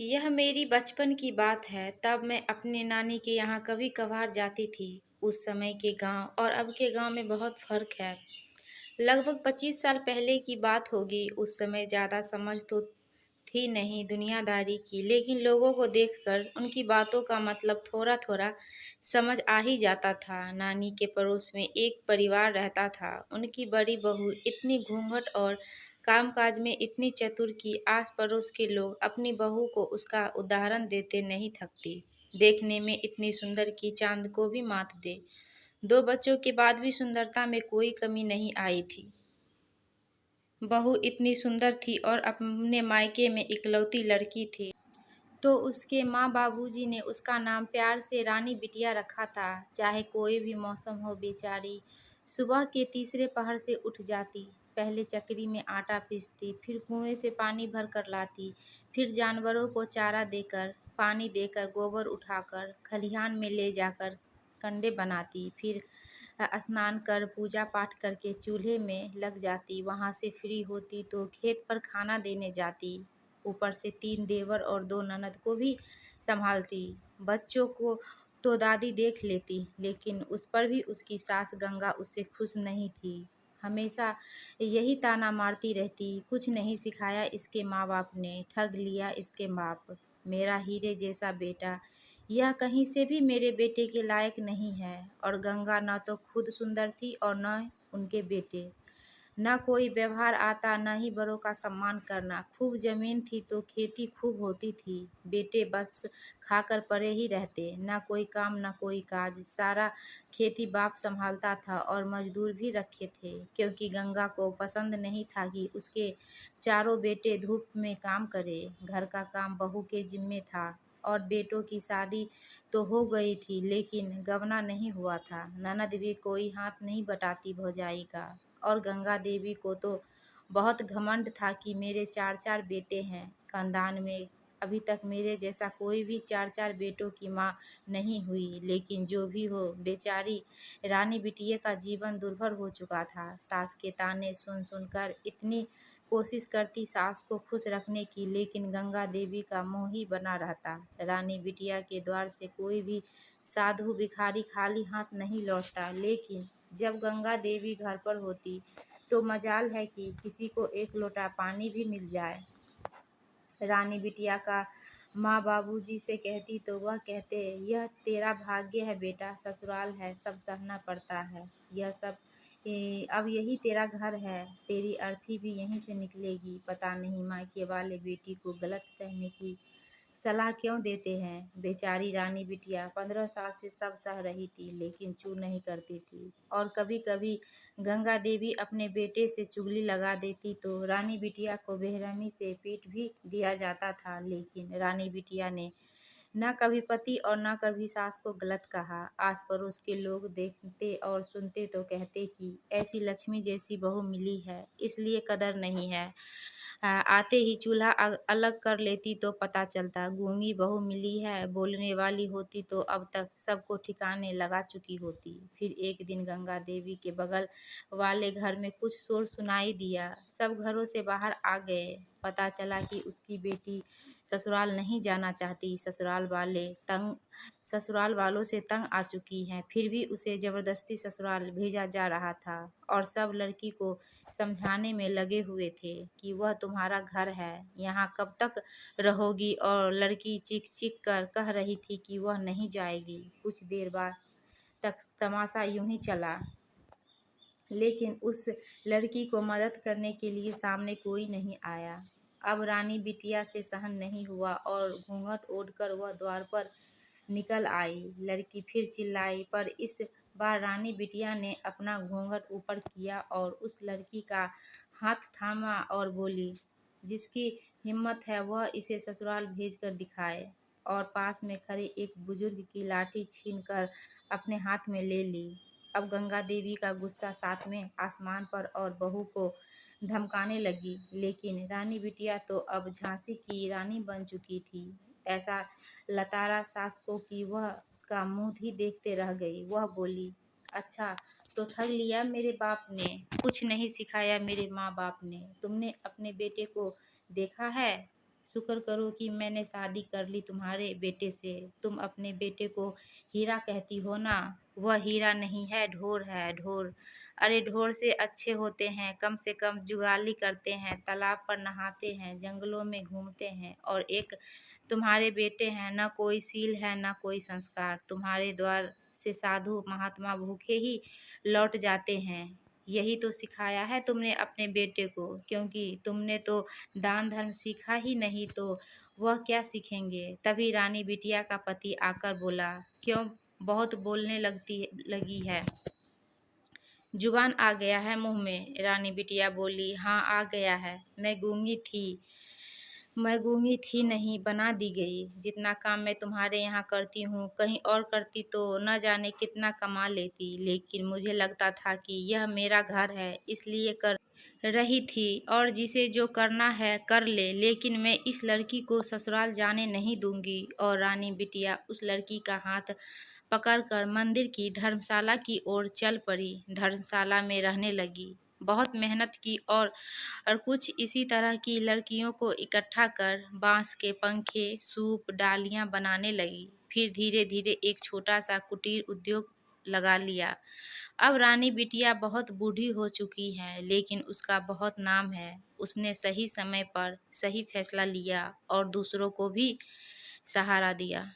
यह मेरी बचपन की बात है। तब मैं अपने नानी के यहाँ कभी-कभार जाती थी। उस समय के गांव और अब के गांव में बहुत फर्क है। लगभग 25 साल पहले की बात होगी। उस समय ज़्यादा समझ तो थी नहीं दुनियादारी की, लेकिन लोगों को देखकर उनकी बातों का मतलब थोड़ा-थोड़ा समझ आ ही जाता था। नानी के पड़ोस में एक परिवार रहता था। उनकी बड़ी बहू इतनी घूंघट और कामकाज में इतनी चतुर कि आस-पड़ोस के लोग अपनी बहू को उसका उदाहरण देते नहीं थकती। देखने में इतनी सुंदर कि चाँद को भी मात दे। 2 बच्चों के बाद भी सुंदरता में कोई कमी नहीं आई थी। बहू इतनी सुंदर थी और अपने मायके में इकलौती लड़की थी, तो उसके माँ बाबूजी ने उसका नाम प्यार से रानी बिटिया रखा था। चाहे कोई भी मौसम हो, बेचारी सुबह के तीसरे पहर से उठ जाती। पहले चक्की में आटा पीसती, फिर कुएं से पानी भर कर लाती, फिर जानवरों को चारा देकर, पानी देकर, गोबर उठाकर खलिहान में ले जाकर कंडे बनाती। फिर स्नान कर पूजा पाठ करके चूल्हे में लग जाती। वहाँ से फ्री होती तो खेत पर खाना देने जाती। ऊपर से 3 देवर और 2 ननद को भी संभालती। बच्चों को तो दादी देख लेती, लेकिन उस पर भी उसकी सास गंगा उससे खुश नहीं थी। हमेशा यही ताना मारती रहती, कुछ नहीं सिखाया इसके माँ बाप ने, ठग लिया इसके बाप। मेरा हीरे जैसा बेटा, यह कहीं से भी मेरे बेटे के लायक नहीं है। और गंगा न तो खुद सुंदर थी और न उनके बेटे। ना कोई व्यवहार आता, ना ही बड़ों का सम्मान करना। खूब जमीन थी तो खेती खूब होती थी। बेटे बस खाकर पड़े ही रहते, ना कोई काम ना कोई काज। सारा खेती बाप संभालता था और मजदूर भी रखे थे, क्योंकि गंगा को पसंद नहीं था कि उसके चारों बेटे धूप में काम करे। घर का काम बहू के जिम्मे था। और बेटों की शादी तो हो गई थी, लेकिन गवना नहीं हुआ था। ननद भी कोई हाथ नहीं बटाती भौजाई का। और गंगा देवी को तो बहुत घमंड था कि मेरे 4-4 बेटे हैं। खानदान में अभी तक मेरे जैसा कोई भी 4-4 बेटों की माँ नहीं हुई। लेकिन जो भी हो, बेचारी रानी बिटिया का जीवन दुर्भर हो चुका था। सास के ताने सुन सुनकर इतनी कोशिश करती सास को खुश रखने की, लेकिन गंगा देवी का मुँह ही बना रहता। रानी बिटिया के द्वार से कोई भी साधु भिखारी खाली हाथ नहीं लौटता, लेकिन जब गंगा देवी घर पर होती तो मजाल है कि किसी को एक लोटा पानी भी मिल जाए। रानी बिटिया का माँ बाबूजी से कहती तो वह कहते, यह तेरा भाग्य है बेटा, ससुराल है, सब सहना पड़ता है। यह सब अब यही तेरा घर है, तेरी अर्थी भी यहीं से निकलेगी। पता नहीं मायके वाले बेटी को गलत सहने की सलाह क्यों देते हैं। बेचारी रानी बिटिया 15 साल से सब सह रही थी, लेकिन चू नहीं करती थी। और कभी कभी गंगा देवी अपने बेटे से चुगली लगा देती तो रानी बिटिया को बेरहमी से पीट भी दिया जाता था, लेकिन रानी बिटिया ने न कभी पति और न कभी सास को गलत कहा। आस पड़ोस के लोग देखते और सुनते तो कहते कि ऐसी लक्ष्मी जैसी बहू मिली है, इसलिए कदर नहीं है। आते ही चूल्हा अलग कर लेती तो पता चलता। गूंगी बहू मिली है, बोलने वाली होती तो अब तक सबको ठिकाने लगा चुकी होती। फिर एक दिन गंगा देवी के बगल वाले घर में कुछ शोर सुनाई दिया। सब घरों से बाहर आ गए। पता चला कि उसकी बेटी ससुराल नहीं जाना चाहती। ससुराल वालों से तंग आ चुकी हैं, फिर भी उसे ज़बरदस्ती ससुराल भेजा जा रहा था। और सब लड़की को समझाने में लगे हुए थे कि वह तुम्हारा घर है, यहाँ कब तक रहोगी। और लड़की चीख चीख कर कह रही थी कि वह नहीं जाएगी। कुछ देर बाद तक तमाशा यूं ही चला, लेकिन उस लड़की को मदद करने के लिए सामने कोई नहीं आया। अब रानी बिटिया से सहन नहीं हुआ और घूंघट ओढ़कर वह द्वार पर निकल आई। लड़की फिर चिल्लाई, पर इस बार रानी बिटिया ने अपना घूंघट ऊपर किया और उस लड़की का हाथ थामा और बोली, जिसकी हिम्मत है वह इसे ससुराल भेज कर दिखाए। और पास में खड़े एक बुजुर्ग की लाठी छीनकर अपने हाथ में ले ली। अब गंगा देवी का गुस्सा साथ में आसमान पर और बहू को धमकाने लगी, लेकिन रानी बिटिया तो अब झांसी की रानी बन चुकी थी। ऐसा लताड़ा सास को कि वह उसका मुंह ही देखते रह गई। वह बोली, अच्छा तो ठग लिया मेरे बाप ने, कुछ नहीं सिखाया मेरे माँ बाप ने। तुमने अपने बेटे को देखा है? शुक्र करो कि मैंने शादी कर ली तुम्हारे बेटे से। तुम अपने बेटे को हीरा कहती हो ना, वह हीरा नहीं है, ढोर है, ढोर। अरे ढोर से अच्छे होते हैं, कम से कम जुगाली करते हैं, तालाब पर नहाते हैं, जंगलों में घूमते हैं। और एक तुम्हारे बेटे हैं, न कोई सील है न कोई संस्कार। तुम्हारे द्वार से साधु महात्मा भूखे ही लौट जाते हैं। यही तो सिखाया है तुमने अपने बेटे को, क्योंकि तुमने तो दान धर्म सीखा ही नहीं तो वह क्या सीखेंगे। तभी रानी बिटिया का पति आकर बोला, क्यों बहुत बोलने लगी है, जुबान आ गया है मुंह में। रानी बिटिया बोली, हाँ आ गया है, मैं गूंगी थी नहीं, बना दी गई। जितना काम मैं तुम्हारे यहाँ करती हूँ, कहीं और करती तो न जाने कितना कमा लेती, लेकिन मुझे लगता था कि यह मेरा घर है इसलिए कर रही थी, और जिसे जो करना है कर ले, लेकिन मैं इस लड़की को ससुराल जाने नहीं दूंगी। और रानी बिटिया उस लड़की का हाथ पकड़कर मंदिर की धर्मशाला की ओर चल पड़ी। धर्मशाला में रहने लगी, बहुत मेहनत की, और कुछ इसी तरह की लड़कियों को इकट्ठा कर बांस के पंखे, सूप, डालियां बनाने लगी। फिर धीरे धीरे एक छोटा सा कुटीर उद्योग लगा लिया। अब रानी बिटिया बहुत बूढ़ी हो चुकी है, लेकिन उसका बहुत नाम है। उसने सही समय पर सही फैसला लिया और दूसरों को भी सहारा दिया।